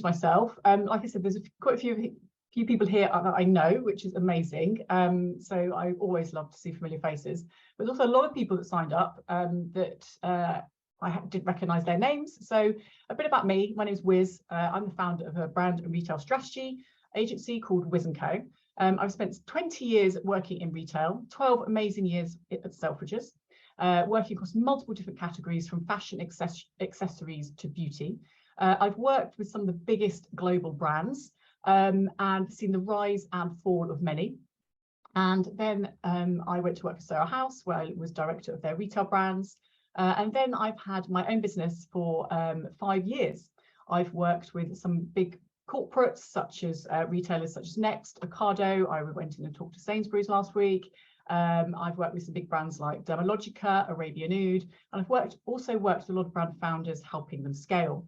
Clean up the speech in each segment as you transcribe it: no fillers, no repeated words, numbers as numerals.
myself. Like I said, there's quite a few people here that I know, which is amazing. So I always love to see familiar faces. But there's also a lot of people that signed up that I didn't recognise their names. So a bit about me. My name is Wiz. I'm the founder of a brand and retail strategy agency called WIZZ&CO. I've spent 20 years working in retail, 12 amazing years at Selfridges, working across multiple different categories from fashion accessories to beauty. I've worked with some of the biggest global brands and seen the rise and fall of many. And then I went to work for Soho House, where I was director of their retail brands. And then I've had my own business for 5 years. I've worked with some big corporates, such as retailers such as Next, Ocado. I went in and talked to Sainsbury's last week. I've worked with some big brands like Dermalogica, Arabian Oud, and I've also worked with a lot of brand founders, helping them scale.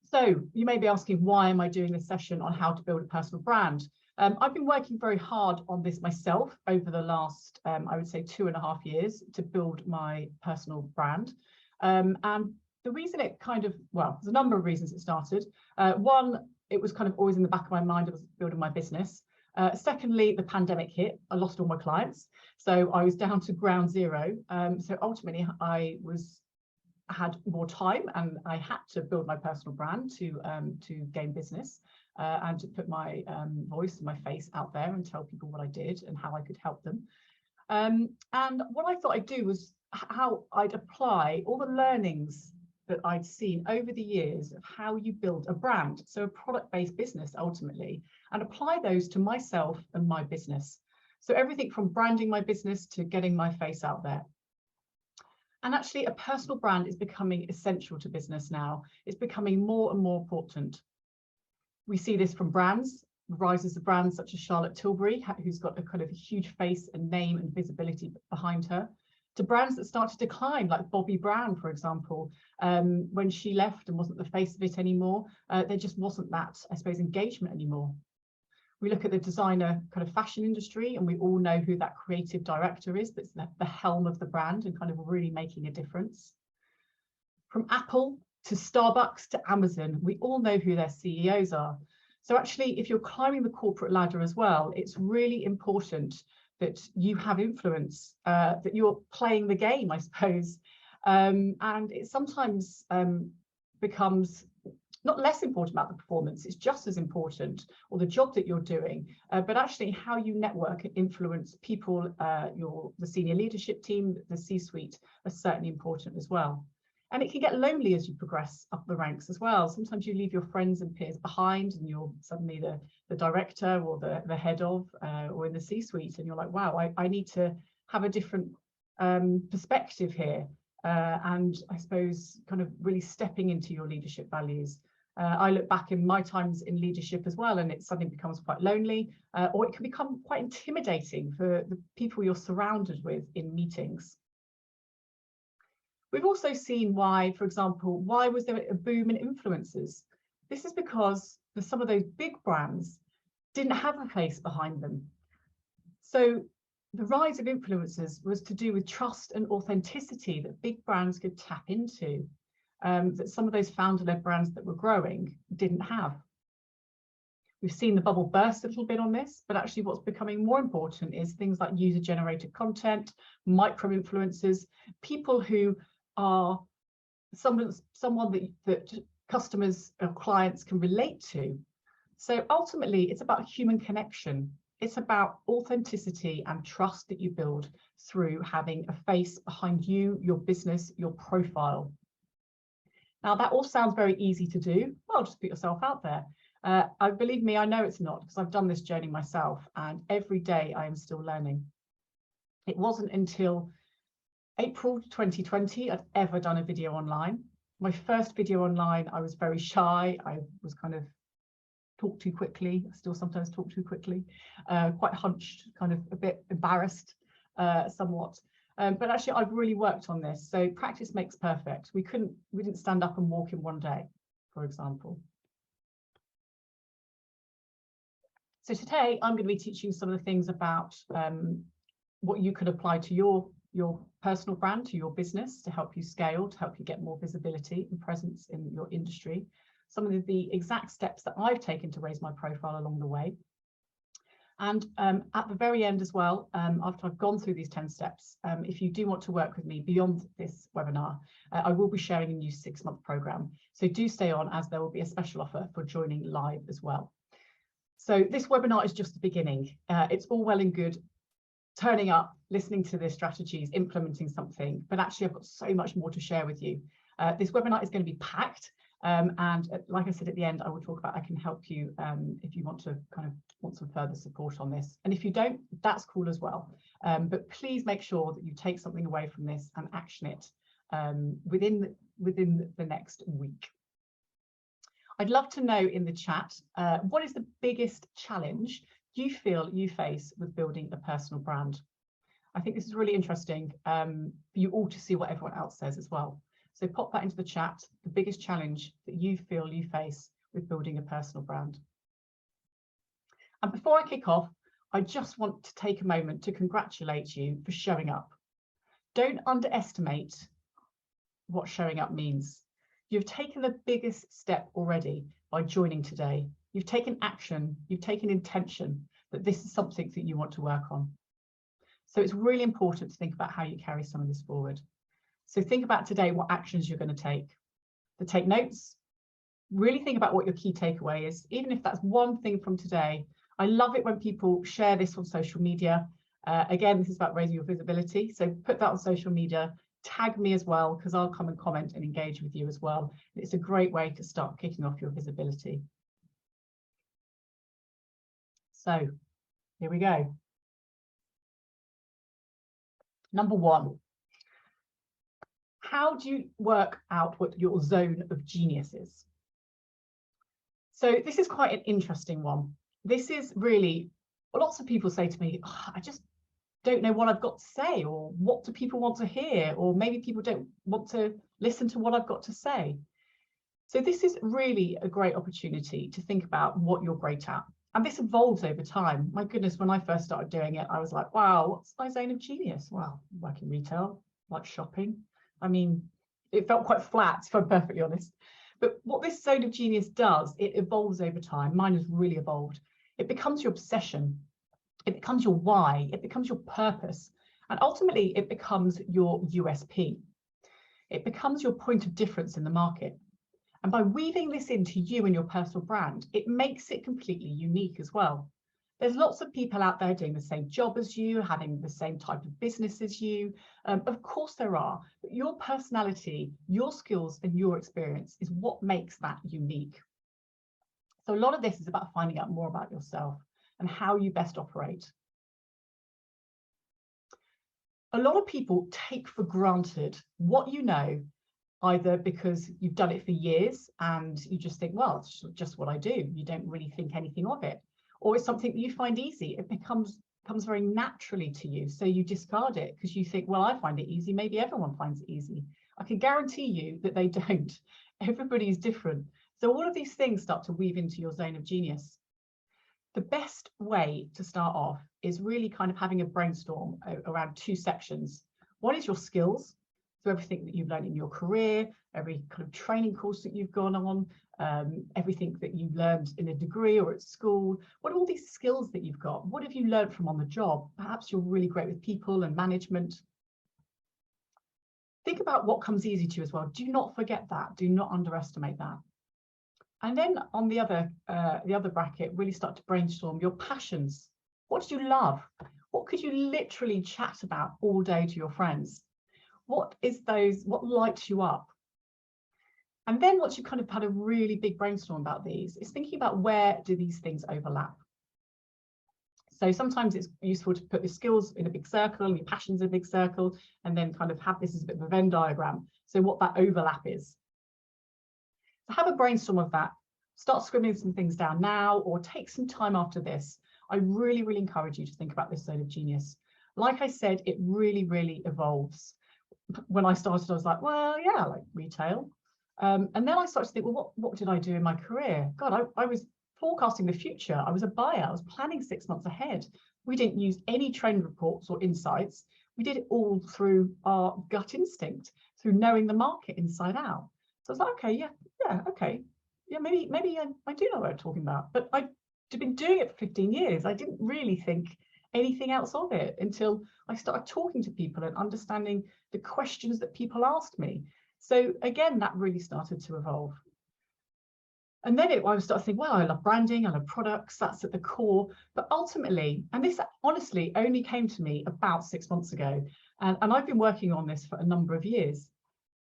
So you may be asking, why am I doing this session on how to build a personal brand? I've been working very hard on this myself over the last, I would say, 2.5 years to build my personal brand. And the reason it well, there's a number of reasons it started. One, it was kind of always in the back of my mind, I was building my business. Secondly, the pandemic hit. I lost all my clients, so I was down to ground zero. So ultimately, I had more time, and I had to build my personal brand to gain business and to put my voice and my face out there and tell people what I did and how I could help them. And what I thought I'd do was how I'd apply all the learnings that I'd seen over the years of how you build a brand, so a product-based business ultimately, and apply those to myself and my business. So everything from branding my business to getting my face out there. And actually, a personal brand is becoming essential to business now. It's becoming more and more important. We see this from brands, rises of brands such as Charlotte Tilbury, who's got a kind of a huge face and name and visibility behind her, to brands that start to decline, like Bobbi Brown, for example. When she left and wasn't the face of it anymore, there just wasn't that, I suppose, engagement anymore. We look at the designer kind of fashion industry, and we all know who that creative director is, that's the helm of the brand and kind of really making a difference. From Apple to Starbucks to Amazon, we all know who their CEOs are. So actually, if you're climbing the corporate ladder as well, it's really important that you have influence, that you're playing the game, I suppose. And it sometimes becomes not less important about the performance, it's just as important, or the job that you're doing, but actually how you network and influence people, the senior leadership team, the C-suite are certainly important as well. And it can get lonely as you progress up the ranks as well. Sometimes you leave your friends and peers behind, and you're suddenly the director or the head of, or in the C-suite, and you're like, wow, I need to have a different perspective here. And I suppose kind of really stepping into your leadership values. I look back in my times in leadership as well, and it suddenly becomes quite lonely, or it can become quite intimidating for the people you're surrounded with in meetings. We've also seen why, for example, why was there a boom in influencers? This is because some of those big brands didn't have a face behind them. So the rise of influencers was to do with trust and authenticity that big brands could tap into, that some of those founder-led brands that were growing didn't have. We've seen the bubble burst a little bit on this, but actually what's becoming more important is things like user-generated content, micro-influencers, people who are someone that customers or clients can relate to. So ultimately, it's about human connection. It's about authenticity and trust that you build through having a face behind you, your business, your profile. Now, that all sounds very easy to do. Well, just put yourself out there. Believe me, I know it's not, because I've done this journey myself, and every day I am still learning. It wasn't until April 2020 I'd ever done a video online. My first video online, I was very shy. I was kind of talk too quickly. I still sometimes talk too quickly, quite hunched, kind of a bit embarrassed somewhat. But actually, I've really worked on this. So practice makes perfect. We didn't stand up and walk in one day, for example. So today I'm going to be teaching some of the things about what you could apply to your personal brand, to your business, to help you scale, to help you get more visibility and presence in your industry. some of the exact steps that I've taken to raise my profile along the way. And at the very end as well, after I've gone through these 10 steps, if you do want to work with me beyond this webinar, I will be sharing a new 6-month program. So do stay on, as there will be a special offer for joining live as well. So this webinar is just the beginning. It's all well and good turning up, listening to the strategies, implementing something, but actually I've got so much more to share with you. This webinar is going to be packed. And like I said at the end, I will talk about I can help you if you want to want some further support on this. And if you don't, that's cool as well. But please make sure that you take something away from this and action it within the next week. I'd love to know in the chat, what is the biggest challenge you feel you face with building a personal brand? I think this is really interesting for you all to see what everyone else says as well. So pop that into the chat, the biggest challenge that you feel you face with building a personal brand. And before I kick off, I just want to take a moment to congratulate you for showing up. Don't underestimate what showing up means. You've taken the biggest step already by joining today. You've taken action, you've taken intention that this is something that you want to work on. So it's really important to think about how you carry some of this forward. So think about today what actions you're going to take. To take notes, really think about what your key takeaway is, even if that's one thing from today. I love it when people share this on social media. Again, this is about raising your visibility. So put that on social media, tag me as well, because I'll come and comment and engage with you as well. It's a great way to start kicking off your visibility. So here we go. Number 1. How do you work out what your zone of genius is? So this is quite an interesting one. This is really, lots of people say to me, oh, I just don't know what I've got to say, or what do people want to hear, or maybe people don't want to listen to what I've got to say. So this is really a great opportunity to think about what you're great at. And this evolves over time. My goodness, when I first started doing it, I was like, wow, what's my zone of genius? Well, work in retail, like shopping. I mean, it felt quite flat, if I'm perfectly honest. But what this zone of genius does, it evolves over time. Mine has really evolved. It becomes your obsession. It becomes your why. It becomes your purpose. And ultimately, it becomes your USP. It becomes your point of difference in the market. And by weaving this into you and your personal brand, it makes it completely unique as well. There's lots of people out there doing the same job as you, having the same type of business as you. Of course there are, but your personality, your skills and your experience is what makes that unique. So a lot of this is about finding out more about yourself and how you best operate. A lot of people take for granted what you know, either because you've done it for years and you just think, well, it's just what I do. You don't really think anything of it. Or it's something that you find easy. It comes very naturally to you. So you discard it because you think, well, I find it easy. Maybe everyone finds it easy. I can guarantee you that they don't. Everybody is different. So all of these things start to weave into your zone of genius. The best way to start off is really kind of having a brainstorm around 2 sections. One is your skills. So everything that you've learned in your career, every kind of training course that you've gone on, everything that you learned in a degree or at school. What are all these skills that you've got? What have you learned from on the job? Perhaps you're really great with people and management. Think about what comes easy to you as well. Do not forget that. Do not underestimate that. And then on the other bracket, really start to brainstorm your passions. What do you love? What could you literally chat about all day to your friends? What lights you up? And then once you've kind of had a really big brainstorm about these, it's thinking about where do these things overlap. So sometimes it's useful to put your skills in a big circle and your passions in a big circle, and then kind of have this as a bit of a Venn diagram. So what that overlap is. So have a brainstorm of that. Start scribbling some things down now, or take some time after this. I really, really encourage you to think about this zone of genius. Like I said, it really, really evolves. When I started, I was like, well, yeah, I like retail. And then I started to think, well, what did I do in my career? God, I was forecasting the future. I was a buyer. I was planning 6 months ahead. We didn't use any trend reports or insights. We did it all through our gut instinct, through knowing the market inside out. So I was like, okay, yeah, okay. yeah, maybe I do know what I'm talking about, but I've been doing it for 15 years. I didn't really think anything else of it until I started talking to people and understanding the questions that people asked me. So again, that really started to evolve. And then I started thinking, well, I love branding, I love products, that's at the core. But ultimately, and this honestly only came to me about 6 months ago, and I've been working on this for a number of years,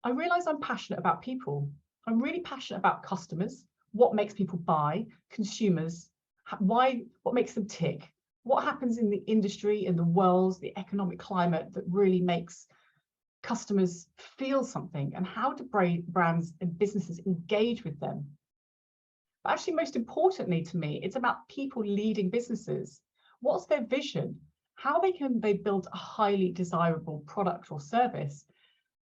I realized I'm passionate about people. I'm really passionate about customers, what makes people buy, consumers, what makes them tick, what happens in the industry, in the world, the economic climate that really makes customers feel something, and how do brands and businesses engage with them. But actually, most importantly to me, it's about people leading businesses. What's their vision? How can they build a highly desirable product or service?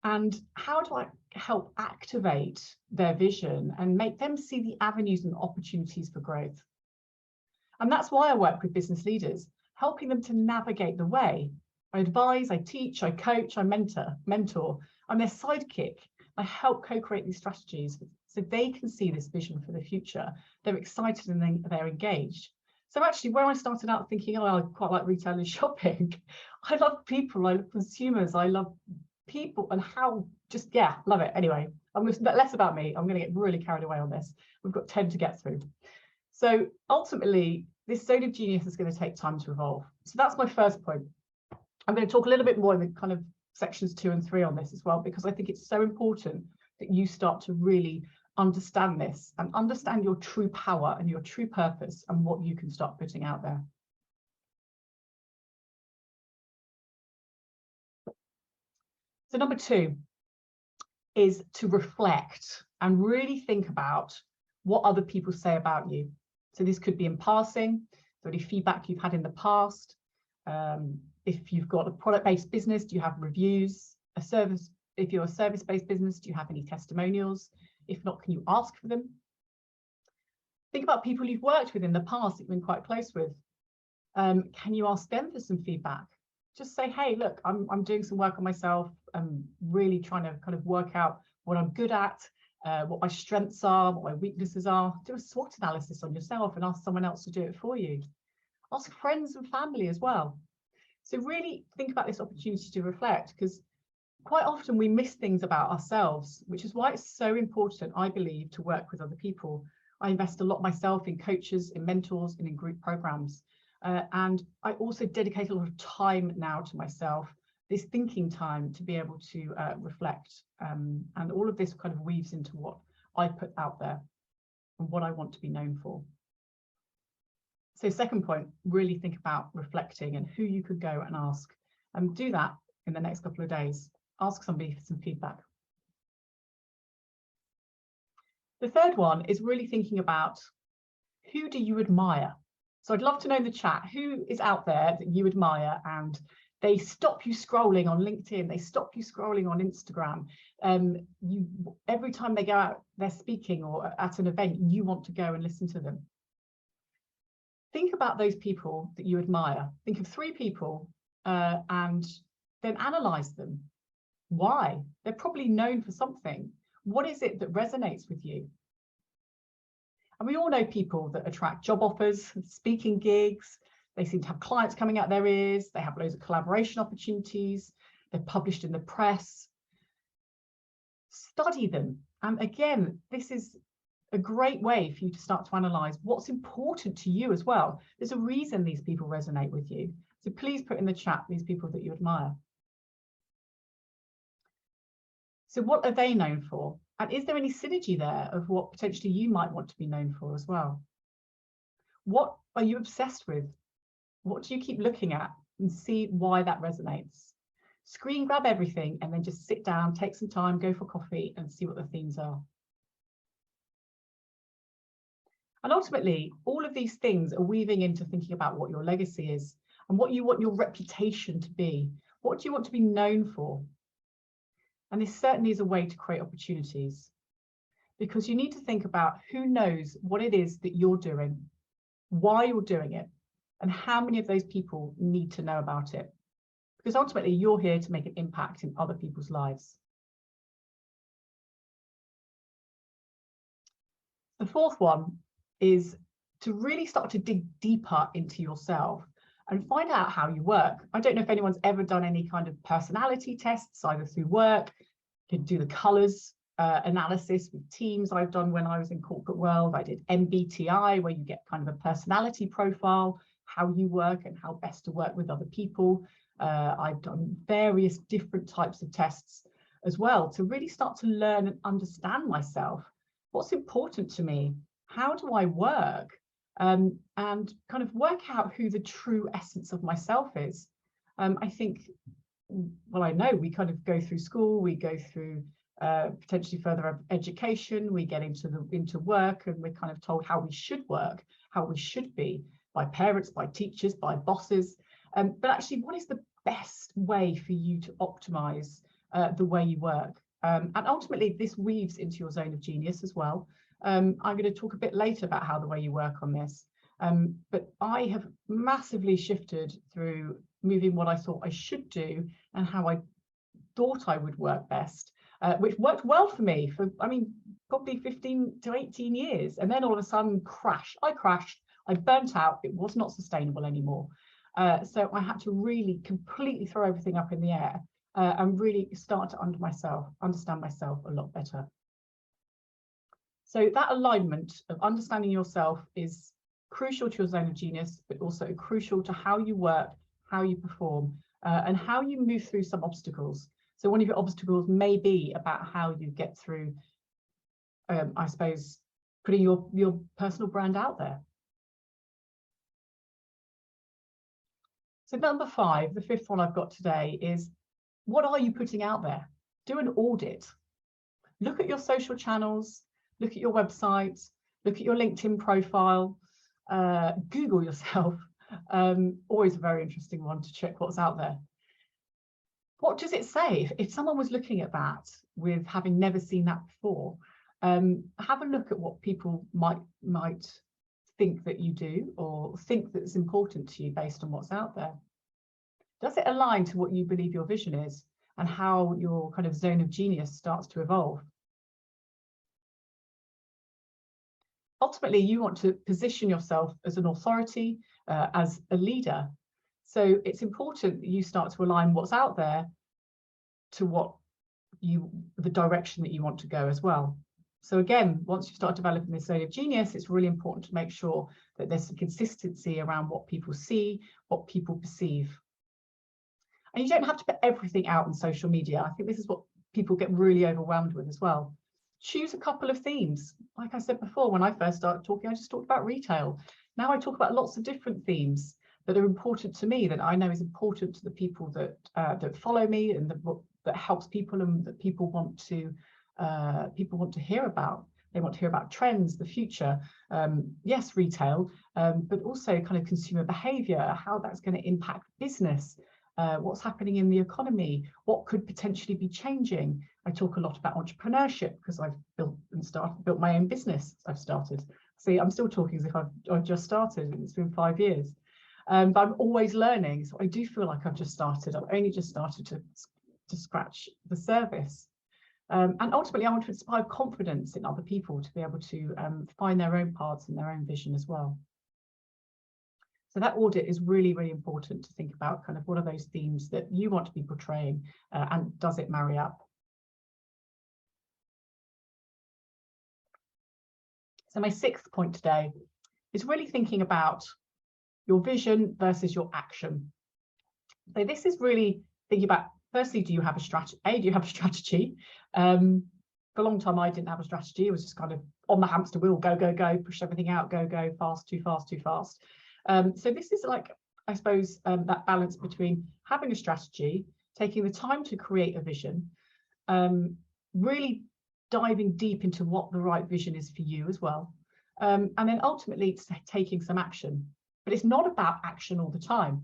And how do I help activate their vision and make them see the avenues and opportunities for growth? And that's why I work with business leaders, helping them to navigate the way. I advise, I teach, I coach, I mentor. I'm their sidekick. I help co-create these strategies so they can see this vision for the future. They're excited and they're engaged. So actually, where I started out thinking, oh, I quite like retail and shopping, I love people, I love consumers, I love people, and how love it. Anyway, less about me. I'm going to get really carried away on this. We've got 10 to get through. So ultimately, this zone of genius is going to take time to evolve. So that's my first point. I'm going to talk a little bit more in the kind of sections 2 and 3 on this as well, because I think it's so important that you start to really understand this and understand your true power and your true purpose and what you can start putting out there. So number 2 is to reflect and really think about what other people say about you. So this could be in passing, any feedback you've had in the past. If you've got a product-based business, do you have reviews? A service, if you're a service-based business, do you have any testimonials? If not, can you ask for them? Think about people you've worked with in the past that you've been quite close with. Can you ask them for some feedback? Just say, hey, look, I'm doing some work on myself. I'm really trying to kind of work out what I'm good at, what my strengths are, what my weaknesses are. Do a SWOT analysis on yourself and ask someone else to do it for you. Ask friends and family as well. So really think about this opportunity to reflect, because quite often we miss things about ourselves, which is why it's so important, I believe, to work with other people. I invest a lot myself in coaches, in mentors, and in group programs. And I also dedicate a lot of time now to myself, this thinking time, to be able to reflect. And all of this kind of weaves into what I put out there and what I want to be known for. So second point, really think about reflecting and who you could go and ask, and do that in the next couple of days. Ask somebody for some feedback. The third one is really thinking about, who do you admire? So I'd love to know in the chat, who is out there that you admire and they stop you scrolling on LinkedIn, they stop you scrolling on Instagram. Every time they go out, they're speaking or at an event, you want to go and listen to them. Think about those people that you admire. Think of 3 people and then analyze them. Why? They're probably known for something. What is it that resonates with you? And we all know people that attract job offers, speaking gigs. They seem to have clients coming out their ears. They have loads of collaboration opportunities. They're published in the press. Study them. And again, this is a great way for you to start to analyze what's important to you as well. There's a reason these people resonate with you. So please put in the chat these people that you admire. So what are they known for? And is there any synergy there of what potentially you might want to be known for as well? What are you obsessed with? What do you keep looking at, and see why that resonates? Screen grab everything and then just sit down, take some time, go for coffee and see what the themes are. And ultimately, all of these things are weaving into thinking about what your legacy is and what you want your reputation to be. What do you want to be known for? And this certainly is a way to create opportunities, because you need to think about who knows what it is that you're doing, why you're doing it, and how many of those people need to know about it. Because ultimately, you're here to make an impact in other people's lives. The fourth one is to really start to dig deeper into yourself and find out how you work. I don't know if anyone's ever done any kind of personality tests, either through work. You can do the colours analysis with teams. I've done when I was in corporate world. I did MBTI, where you get kind of a personality profile, how you work and how best to work with other people. I've done various different types of tests as well to really start to learn and understand myself. What's important to me? How do I work? And kind of work out who the true essence of myself is. I think, well, I know we kind of go through school, we go through potentially further education, we get into work, and we're kind of told how we should work, how we should be, by parents, by teachers, by bosses. But actually, what is the best way for you to optimize the way you work? And ultimately, this weaves into your zone of genius as well. I'm going to talk a bit later about how the way you work on this. But I have massively shifted through moving what I thought I should do and how I thought I would work best, which worked well for me for, I mean, probably 15 to 18 years. And then all of a sudden I crashed, I burnt out, it was not sustainable anymore. So I had to really completely throw everything up in the air and really start to understand myself a lot better. So that alignment of understanding yourself is crucial to your zone of genius, but also crucial to how you work, how you perform, and how you move through some obstacles. So one of your obstacles may be about how you get through, I suppose, putting your personal brand out there. So number 5, the 5th one I've got today is, what are you putting out there? Do an audit. Look at your social channels, look at your website, look at your LinkedIn profile, Google yourself. Always a very interesting one to check what's out there. What does it say? If someone was looking at that with having never seen that before, have a look at what people might think that you do or think that's important to you based on what's out there. Does it align to what you believe your vision is and how your kind of zone of genius starts to evolve? Ultimately, you want to position yourself as an authority, as a leader. So it's important that you start to align what's out there to the direction that you want to go as well. So again, once you start developing this zone of genius, it's really important to make sure that there's some consistency around what people see, what people perceive. And you don't have to put everything out on social media. I think this is what people get really overwhelmed with as well. Choose a couple of themes. Like I said before, when I first started talking, I just talked about retail. Now I talk about lots of different themes that are important to me, that I know is important to the people that follow me, and that helps people, and that people want to hear about. They want to hear about trends, the future, yes, retail, but also kind of consumer behavior, how that's going to impact business, what's happening in the economy, what could potentially be changing. I talk a lot about entrepreneurship because I've built my own business. I've started. See, I'm still talking as if I've just started, and it's been 5 years. But I'm always learning, so I do feel like I've just started. I've only just started to scratch the surface. And ultimately, I want to inspire confidence in other people to be able to find their own paths and their own vision as well. So that audit is really, really important to think about kind of what are those themes that you want to be portraying, and does it marry up? So my 6th point today is really thinking about your vision versus your action. So this is really thinking about, firstly, do you have a strategy? Do you have a strategy? For a long time, I didn't have a strategy. It was just kind of on the hamster wheel, go, go, go, push everything out, go, go, fast, too fast, too fast. So this is like, I suppose, that balance between having a strategy, taking the time to create a vision, really diving deep into what the right vision is for you as well, and then ultimately taking some action. But it's not about action all the time.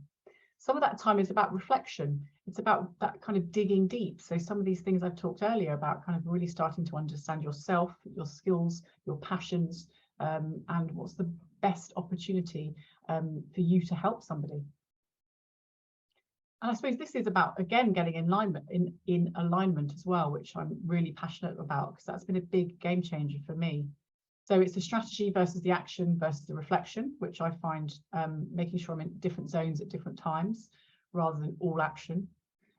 Some of that time is about reflection. It's about that kind of digging deep. So some of these things I've talked earlier about, kind of really starting to understand yourself, your skills, your passions, and what's the best opportunity for you to help somebody. And I suppose this is about, again, getting in alignment as well, which I'm really passionate about, because that's been a big game changer for me. So it's the strategy versus the action versus the reflection, which I find making sure I'm in different zones at different times rather than all action.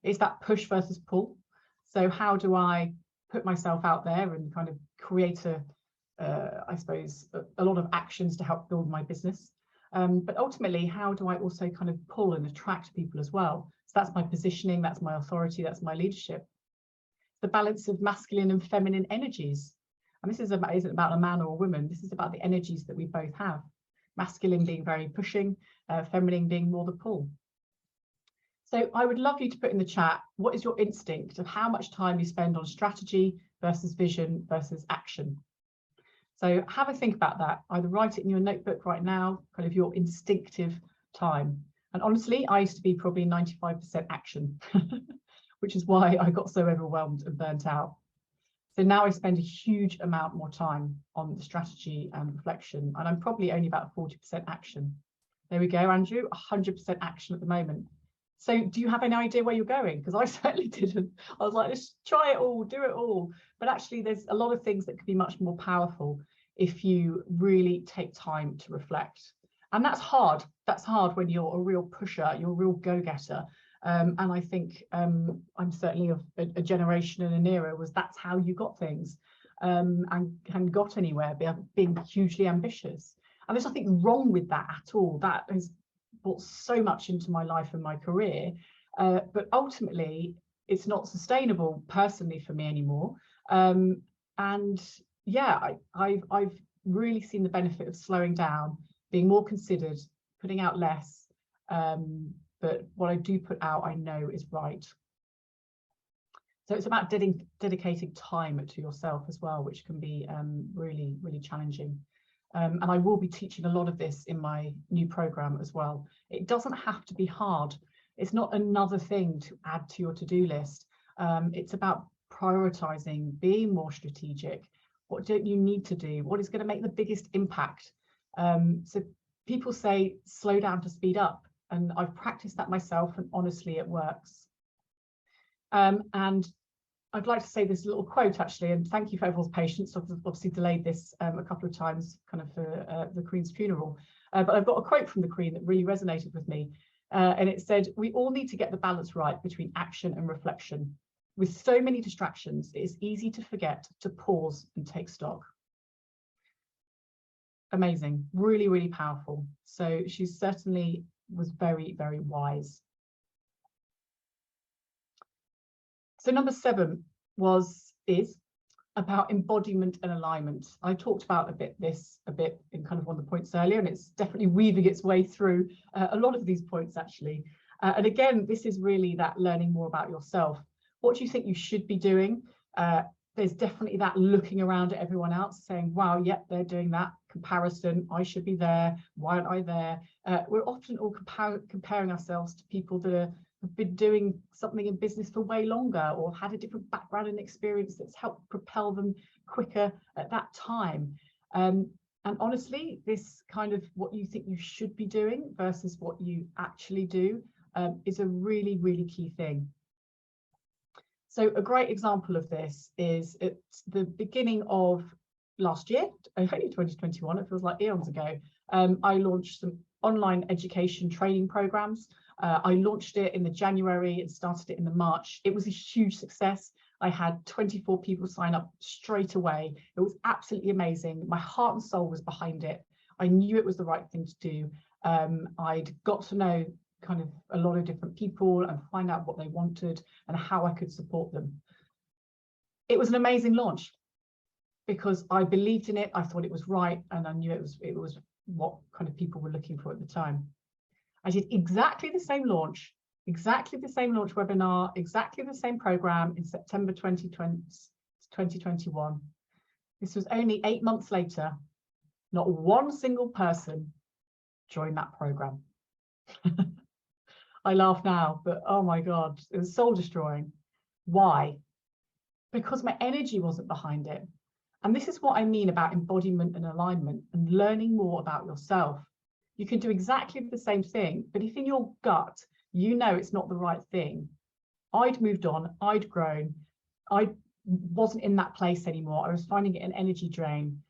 It's that push versus pull. So how do I put myself out there and kind of create I suppose, a lot of actions to help build my business. But ultimately, how do I also kind of pull and attract people as well? So that's my positioning, that's my authority, that's my leadership. The balance of masculine and feminine energies. And this isn't about a man or a woman. This is about the energies that we both have. Masculine being very pushing, feminine being more the pull. So I would love you to put in the chat, what is your instinct of how much time you spend on strategy versus vision versus action? So have a think about that. Either write it in your notebook right now, kind of your instinctive time. And honestly, I used to be probably 95% action, which is why I got so overwhelmed and burnt out. So now I spend a huge amount more time on the strategy and reflection, and I'm probably only about 40% action. There we go, Andrew, 100% action at the moment. So do you have any idea where you're going? Because I certainly didn't. I was like, let's try it all, do it all. But actually, there's a lot of things that could be much more powerful if you really take time to reflect. And that's hard. That's hard when you're a real pusher, you're a real go-getter. And I think I'm certainly of a generation and an era was that's how you got things and got anywhere, being hugely ambitious. And there's nothing wrong with that at all. That has brought so much into my life and my career, but ultimately it's not sustainable personally for me anymore. And yeah, I've really seen the benefit of slowing down, being more considered, putting out less, but what I do put out I know is right. So it's about dedicating time to yourself as well, which can be really, really challenging. And I will be teaching a lot of this in my new program as well. It doesn't have to be hard. It's not another thing to add to your to-do list. It's about prioritizing, being more strategic. What don't you need to do? What is going to make the biggest impact? So people say slow down to speed up, and I've practiced that myself, and honestly it works. And I'd like to say this little quote actually, and thank you for everyone's patience. I've obviously delayed this a couple of times kind of for the Queen's funeral, but I've got a quote from the Queen that really resonated with me, and it said, "We all need to get the balance right between action and reflection. With so many distractions, it is easy to forget to pause and take stock." Amazing, really, really powerful. So she certainly was very, very wise. So number 7 is about embodiment and alignment. I talked about a bit in kind of one of the points earlier, and it's definitely weaving its way through a lot of these points actually. And again, this is really that learning more about yourself. What do you think you should be doing? There's definitely that looking around at everyone else saying, wow, yep, they're doing that. Comparison, I should be there. Why aren't I there? We're often all comparing ourselves to people that have been doing something in business for way longer or had a different background and experience that's helped propel them quicker at that time. And honestly, this kind of what you think you should be doing versus what you actually do is a really, really key thing. So a great example of this is at the beginning of last year, only 2021, it feels like eons ago, I launched some online education training programs. I launched it in the January and started it in the March. It was a huge success. I had 24 people sign up straight away. It was absolutely amazing. My heart and soul was behind it. I knew it was the right thing to do. I'd got to know kind of a lot of different people and find out what they wanted and how I could support them. It was an amazing launch because I believed in it. I thought it was right, and I knew it was what kind of people were looking for at the time. I did exactly the same launch webinar, exactly the same program in September 2021. This was only 8 months later. Not one single person joined that program. I laugh now, but oh my God, it was soul destroying. Why? Because my energy wasn't behind it. And this is what I mean about embodiment and alignment and learning more about yourself. You can do exactly the same thing, but if in your gut, you know it's not the right thing. I'd moved on, I'd grown, I wasn't in that place anymore. I was finding it an energy drain.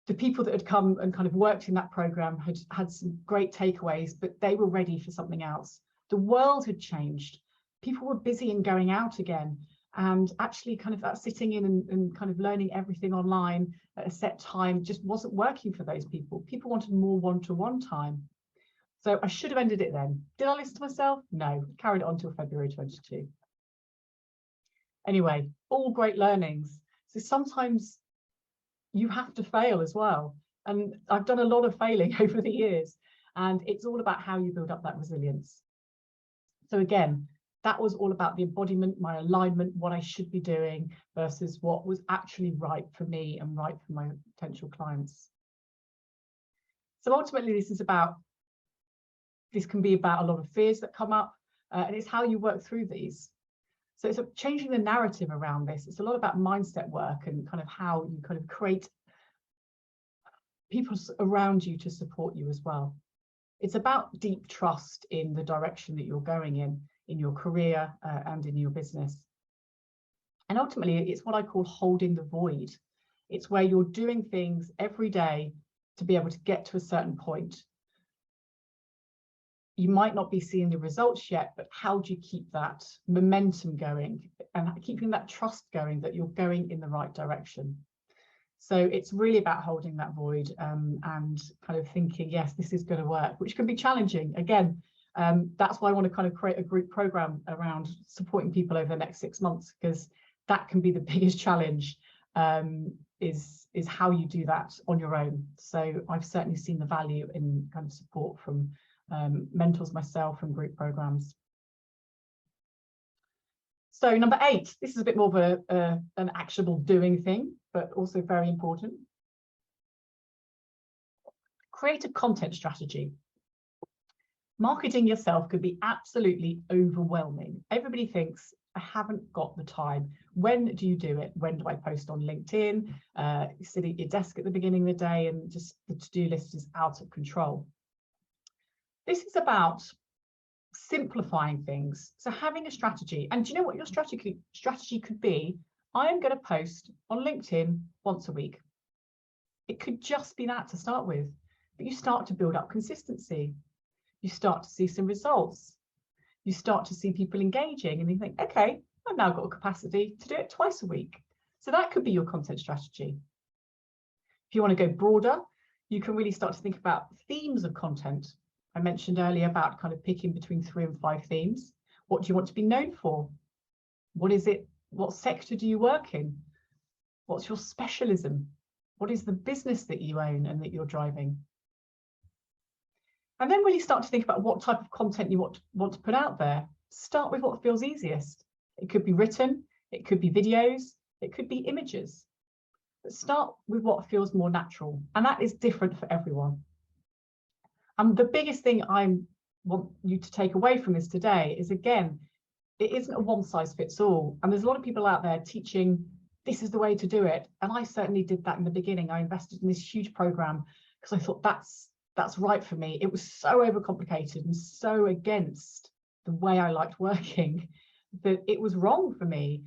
The people that had come and kind of worked in that program had some great takeaways, but they were ready for something else. The world had changed. People were busy and going out again. And actually kind of that sitting in and kind of learning everything online at a set time just wasn't working for those people. People wanted more one-to-one time. So I should have ended it then. Did I listen to myself? No, carried it on till February 22. Anyway, all great learnings. So sometimes you have to fail as well. And I've done a lot of failing over the years, and it's all about how you build up that resilience. So again, that was all about the embodiment, my alignment, what I should be doing versus what was actually right for me and right for my potential clients. So ultimately, this can be about a lot of fears that come up, and it's how you work through these. So it's changing the narrative around this. It's a lot about mindset work and kind of how you kind of create people around you to support you as well. It's about deep trust in the direction that you're going in your career and in your business. And ultimately, it's what I call holding the void. It's where you're doing things every day to be able to get to a certain point. You might not be seeing the results yet, but how do you keep that momentum going and keeping that trust going that you're going in the right direction? So it's really about holding that void and kind of thinking, yes, this is going to work, which can be challenging. Again, that's why I want to kind of create a group program around supporting people over the next 6 months, because that can be the biggest challenge, is how you do that on your own. So I've certainly seen the value in kind of support from mentors myself and group programs. So number 8, this is a bit more of an actionable doing thing, but also very important. Create a content strategy. Marketing yourself could be absolutely overwhelming. Everybody thinks, I haven't got the time. When do you do it? When do I post on LinkedIn? You sit at your desk at the beginning of the day and just the to-do list is out of control. This is about simplifying things. So having a strategy, and do you know what your strategy could be? I am going to post on LinkedIn once a week. It could just be that to start with, but you start to build up consistency. You start to see some results. You start to see people engaging, and you think, okay, I've now got a capacity to do it twice a week. So that could be your content strategy. If you want to go broader, you can really start to think about themes of content. I mentioned earlier about kind of picking between 3 and 5 themes. What do you want to be known for? What is it? What sector do you work in? What's your specialism? What is the business that you own and that you're driving? And then really start to think about what type of content you want to put out there. Start with what feels easiest. It could be written, it could be videos, it could be images. But start with what feels more natural, and that is different for everyone. And the biggest thing I want you to take away from this today is, again, it isn't a one size fits all. And there's a lot of people out there teaching this is the way to do it. And I certainly did that in the beginning. I invested in this huge program because I thought that's right for me. It was so overcomplicated and so against the way I liked working that it was wrong for me.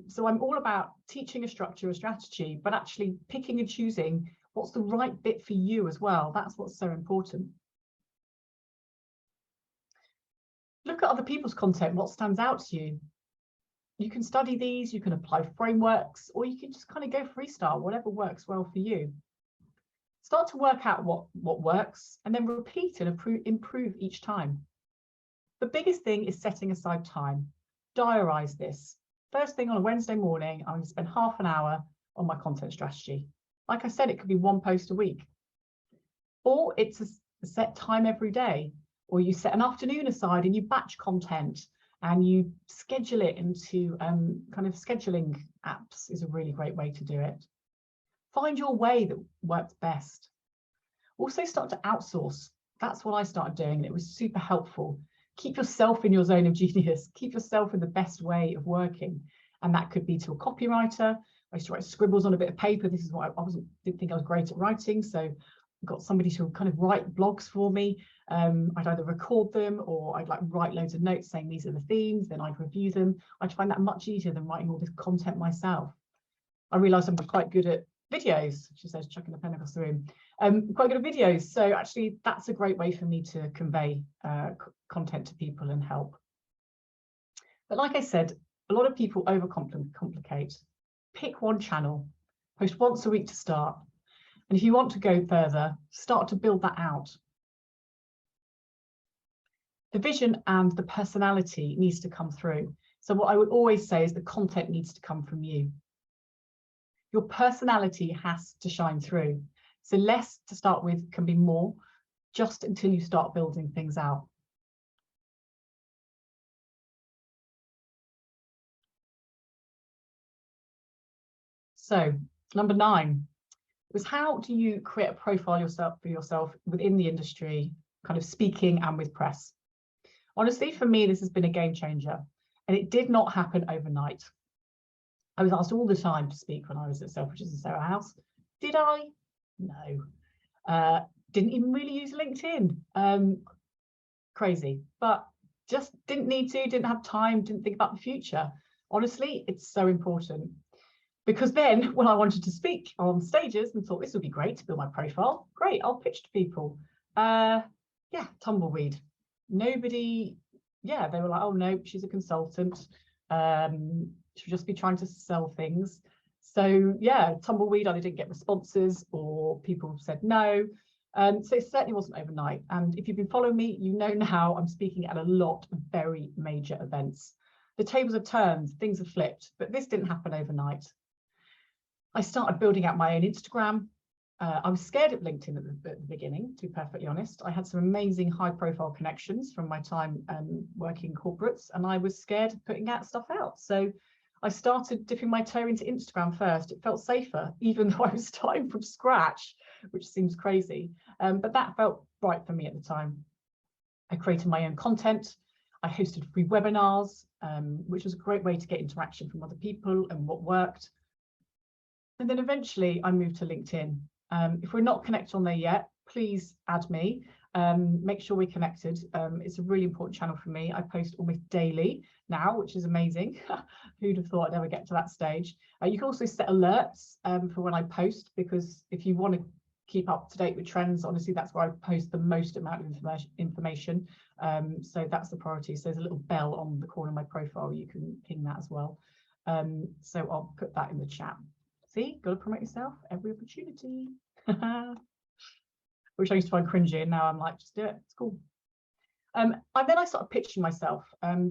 So I'm all about teaching a structure, a strategy, but actually picking and choosing what's the right bit for you as well. That's what's so important. Look at other people's content, what stands out to you. You can study these, you can apply frameworks, or you can just kind of go freestyle, whatever works well for you. Start to work out what works and then repeat and improve each time. The biggest thing is setting aside time. Diarise this. First thing on a Wednesday morning, I'm going to spend half an hour on my content strategy. Like I said, it could be 1 post a week. Or it's a set time every day. Or you set an afternoon aside and you batch content and you schedule it into kind of scheduling apps is a really great way to do it. Find your way that works best. Also start to outsource. That's what I started doing, and it was super helpful. Keep yourself in your zone of genius. Keep yourself in the best way of working. And that could be to a copywriter. I used to write scribbles on a bit of paper. This is what didn't think I was great at writing. So I got somebody to kind of write blogs for me. I'd either record them or I'd like write loads of notes saying these are the themes, then I'd review them. I'd find that much easier than writing all this content myself. I realized I'm quite good at videos, she says, chucking a pen across the room. Quite good at videos. So actually, that's a great way for me to convey content to people and help. But like I said, a lot of people overcomplicate. Pick one channel, post once a week to start. And if you want to go further, start to build that out. The vision and the personality needs to come through. So what I would always say is the content needs to come from you. Your personality has to shine through. So less to start with can be more, just until you start building things out. So number 9 was, how do you create a profile for yourself within the industry, kind of speaking and with press? Honestly, for me, this has been a game changer, and it did not happen overnight. I was asked all the time to speak when I was at Selfridges and Sarah House. Did I? No. Didn't even really use LinkedIn. Crazy, but just didn't need to, didn't have time, didn't think about the future. Honestly, it's so important. Because then when I wanted to speak on stages and thought this would be great to build my profile, great, I'll pitch to people. Yeah, tumbleweed. Nobody, yeah, they were like, oh no, she's a consultant. She'll just be trying to sell things. So yeah, tumbleweed, either didn't get responses or people said no. So it certainly wasn't overnight. And if you've been following me, you know now I'm speaking at a lot of very major events. The tables have turned, things have flipped, but this didn't happen overnight. I started building out my own Instagram. I was scared of LinkedIn at the beginning, to be perfectly honest. I had some amazing high profile connections from my time working corporates, and I was scared of putting that stuff out. So I started dipping my toe into Instagram first. It felt safer, even though I was starting from scratch, which seems crazy. But that felt right for me at the time. I created my own content. I hosted free webinars, which was a great way to get interaction from other people and what worked. And then eventually I moved to LinkedIn. If we're not connected on there yet, please add me. Make sure we're connected. It's a really important channel for me. I post almost daily now, which is amazing. Who'd have thought I'd ever get to that stage? You can also set alerts for when I post, because if you want to keep up to date with trends, honestly, that's where I post the most amount of information. So that's the priority. So there's a little bell on the corner of my profile. You can ping that as well. So I'll put that in the chat. See, got to promote yourself every opportunity. Which I used to find cringy, and now I'm like, just do it, it's cool. And then I started pitching myself.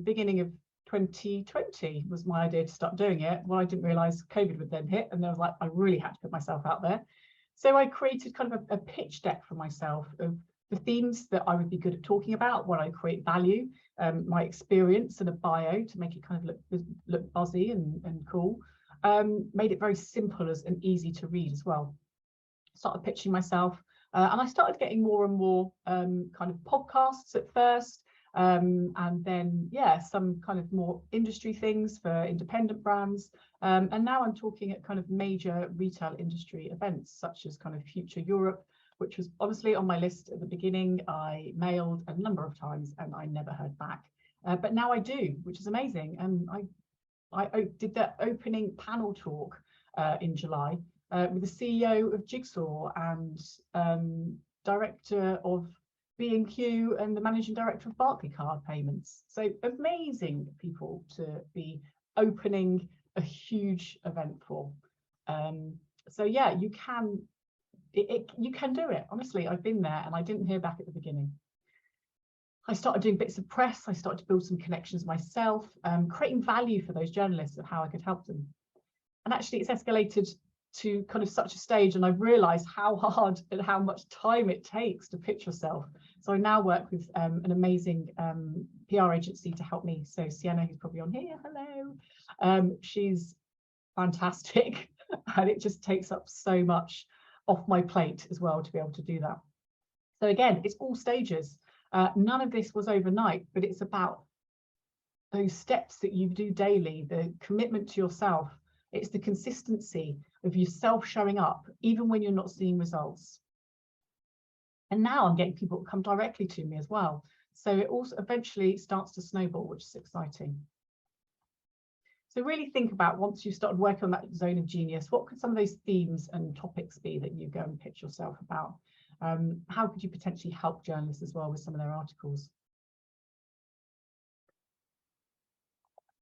Beginning of 2020 was my idea to start doing it. Well, I didn't realize COVID would then hit, and I was like, I really had to put myself out there. So I created kind of a pitch deck for myself of the themes that I would be good at talking about when I create value, my experience and a bio to make it kind of look buzzy and cool. Made it very simple and easy to read as well. Started pitching myself, and I started getting more and more kind of podcasts at first, and then yeah, some kind of more industry things for independent brands, and now I'm talking at kind of major retail industry events such as kind of Future Europe, which was honestly on my list at the beginning. I mailed a number of times and I never heard back, but now I do, which is amazing. And I did the opening panel talk in July with the CEO of Jigsaw and director of B&Q and the managing director of Bartlett card payments. So amazing people to be opening a huge event for. So yeah, you can do it. Honestly, I've been there and I didn't hear back at the beginning. I started doing bits of press. I started to build some connections myself, creating value for those journalists of how I could help them. And actually it's escalated to kind of such a stage, and I've realized how hard and how much time it takes to pitch yourself. So I now work with an amazing PR agency to help me. So Sienna, who's probably on here, hello. She's fantastic and it just takes up so much off my plate as well to be able to do that. So again, it's all stages. None of this was overnight, but it's about those steps that you do daily, the commitment to yourself. It's the consistency of yourself showing up, even when you're not seeing results. And now I'm getting people to come directly to me as well. So it also eventually starts to snowball, which is exciting. So really think about, once you started working on that zone of genius, what could some of those themes and topics be that you go and pitch yourself about? How could you potentially help journalists as well with some of their articles?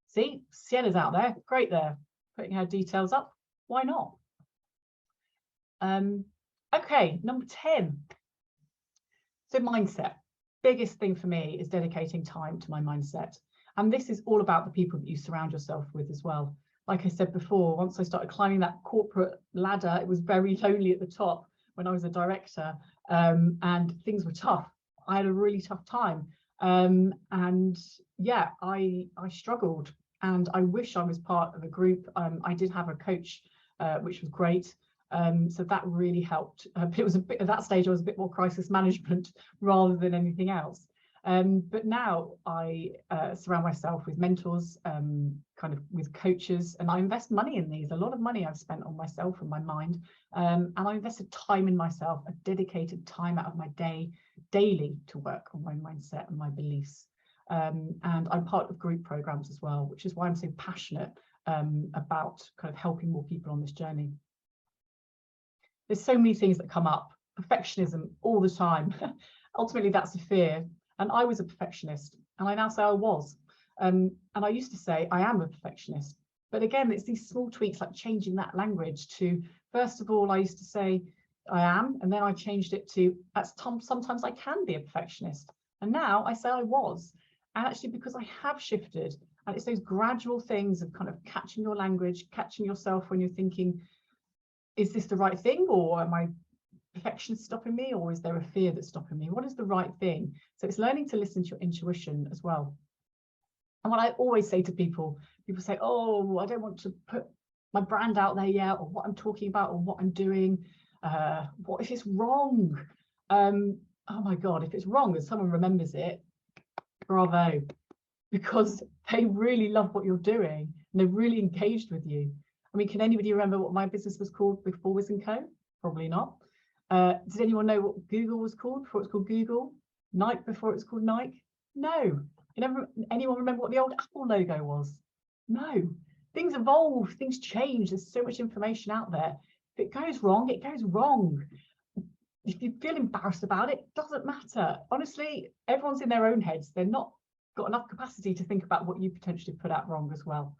See, Sienna's out there, great there, putting her details up. Why not? Okay, number 10. So mindset. Biggest thing for me is dedicating time to my mindset. And this is all about the people that you surround yourself with as well. Like I said before, once I started climbing that corporate ladder, it was very lonely at the top when I was a director, and things were tough. I had a really tough time. And yeah, I struggled, and I wish I was part of a group. I did have a coach, which was great. So that really helped. But it was a bit, at that stage, I was a bit more crisis management rather than anything else. But now I surround myself with mentors, kind of with coaches, and I invest money in these. A lot of money I've spent on myself and my mind, and I invested time in myself, a dedicated time out of my day daily to work on my mindset and my beliefs. And I'm part of group programs as well, which is why I'm so passionate about kind of helping more people on this journey. There's so many things that come up, perfectionism all the time. Ultimately, that's a fear. And I was a perfectionist, and I now say I was. And I used to say I am a perfectionist. But again, it's these small tweaks, like changing that language to, first of all, I used to say I am, and then I changed it to sometimes I can be a perfectionist. And now I say I was. And actually, because I have shifted, and it's those gradual things of kind of catching your language, catching yourself when you're thinking, is this the right thing, or am I perfection stopping me, or is there a fear that's stopping me? What is the right thing? So it's learning to listen to your intuition as well. And what I always say to people say, oh, I don't want to put my brand out there yet, or what I'm talking about, or what I'm doing. What if it's wrong? Oh my God, if it's wrong and someone remembers it, bravo, because they really love what you're doing and they're really engaged with you. I mean, can anybody remember what my business was called before WIZZ&CO? Probably not. Did anyone know what Google was called before it was called Google? Nike before it was called Nike? No. Anyone remember what the old Apple logo was? No. Things evolve, things change. There's so much information out there. If it goes wrong, it goes wrong. If you feel embarrassed about it, it doesn't matter. Honestly, everyone's in their own heads. They're not got enough capacity to think about what you potentially put out wrong as well.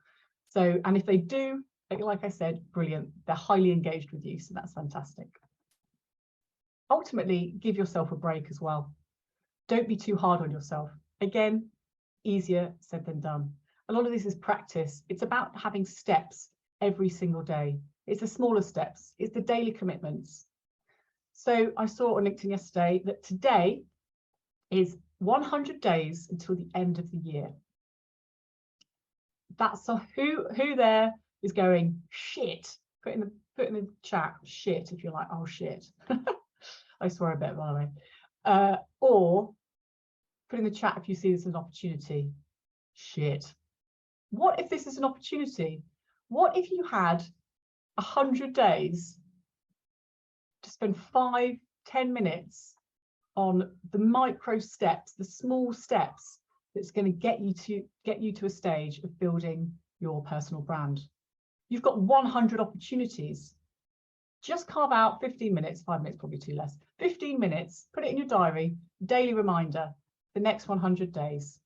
So, and if they do, like I said, brilliant. They're highly engaged with you, so that's fantastic. Ultimately, give yourself a break as well. Don't be too hard on yourself. Again, easier said than done. A lot of this is practice. It's about having steps every single day. It's the smaller steps. It's the daily commitments. So I saw on LinkedIn yesterday that today is 100 days until the end of the year. That's who there is going, shit. Put in the chat, shit, if you're like, oh shit. I swear a bit, by the way. Or put in the chat if you see this as an opportunity. Shit. What if this is an opportunity? What if you had 100 days to spend 5-10 minutes on the micro steps, the small steps that's going to get you to a stage of building your personal brand? You've got 100 opportunities. Just carve out 15 minutes, 5 minutes, probably too less, 15 minutes, put it in your diary, daily reminder, the next 100 days.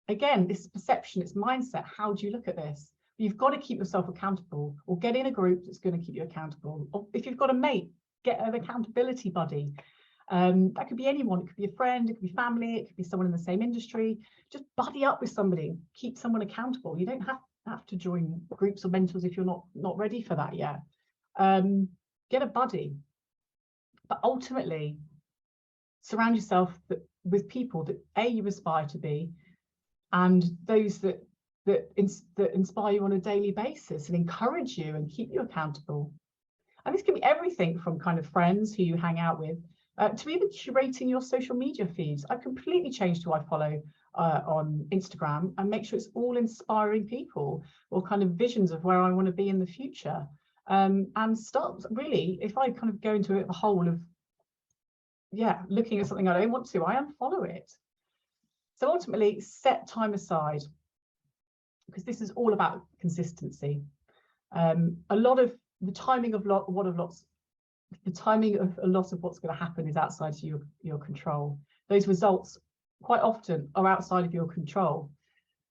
Again, this is perception, it's mindset. How do you look at this? You've got to keep yourself accountable, or get in a group that's going to keep you accountable. Or if you've got a mate, get an accountability buddy. That could be anyone. It could be a friend, it could be family, it could be someone in the same industry. Just buddy up with somebody, keep someone accountable. You don't have to join groups or mentors if you're not ready for that yet. Get a buddy, but ultimately surround yourself with people that you aspire to be, and those that inspire you on a daily basis and encourage you and keep you accountable. And this can be everything from kind of friends who you hang out with to even curating your social media feeds. I've completely changed who I follow on Instagram and make sure it's all inspiring people or kind of visions of where I want to be in the future. And start really, if I kind of go into a hole of looking at something I don't want to, I unfollow it. So ultimately, set time aside. because this is all about consistency. A lot of the timing of a lot of what's going to happen is outside of your control. Those results quite often are outside of your control.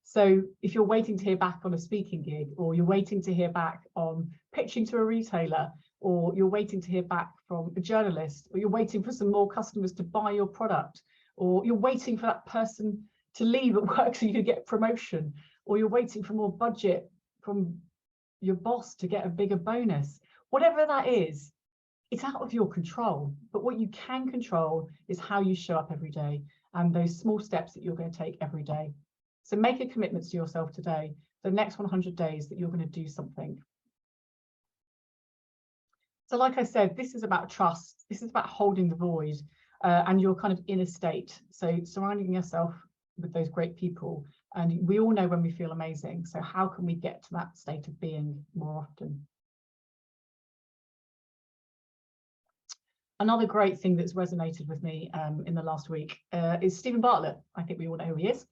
So if you're waiting to hear back on a speaking gig, or you're waiting to hear back on pitching to a retailer, or you're waiting to hear back from a journalist, or you're waiting for some more customers to buy your product, or you're waiting for that person to leave at work so you can get a promotion, or you're waiting for more budget from your boss to get a bigger bonus, whatever that is, it's out of your control. But what you can control is how you show up every day and those small steps that you're going to take every day. So make a commitment to yourself today, the next 100 days, that you're going to do something. So like I said, this is about trust. This is about holding the void and your kind of inner state. So surrounding yourself with those great people. And we all know when we feel amazing. So how can we get to that state of being more often? Another great thing that's resonated with me in the last week is Stephen Bartlett. I think we all know who he is.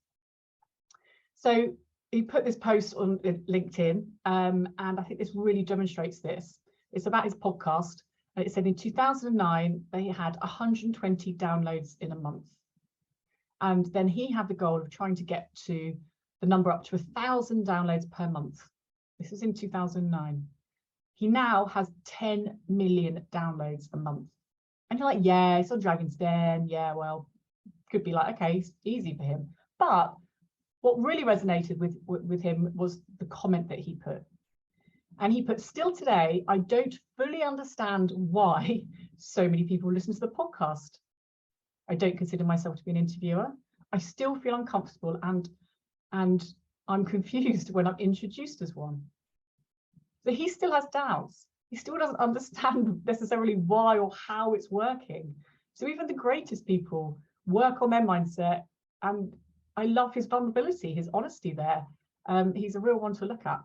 So he put this post on LinkedIn, and I think this really demonstrates this. It's about his podcast, and it said in 2009 they had 120 downloads in a month, and then he had the goal of trying to get to the number up to 1,000 downloads per month. This is in 2009. He now has 10 million downloads a month, and you're like, yeah, it's on Dragon's Den. Yeah, well, could be like, okay, it's easy for him. But what really resonated with him was the comment that he put. And he put, still today, I don't fully understand why so many people listen to the podcast. I don't consider myself to be an interviewer. I still feel uncomfortable and I'm confused when I'm introduced as one. So he still has doubts. He still doesn't understand necessarily why or how it's working. So even the greatest people work on their mindset, and I love his vulnerability, his honesty there. He's a real one to look at.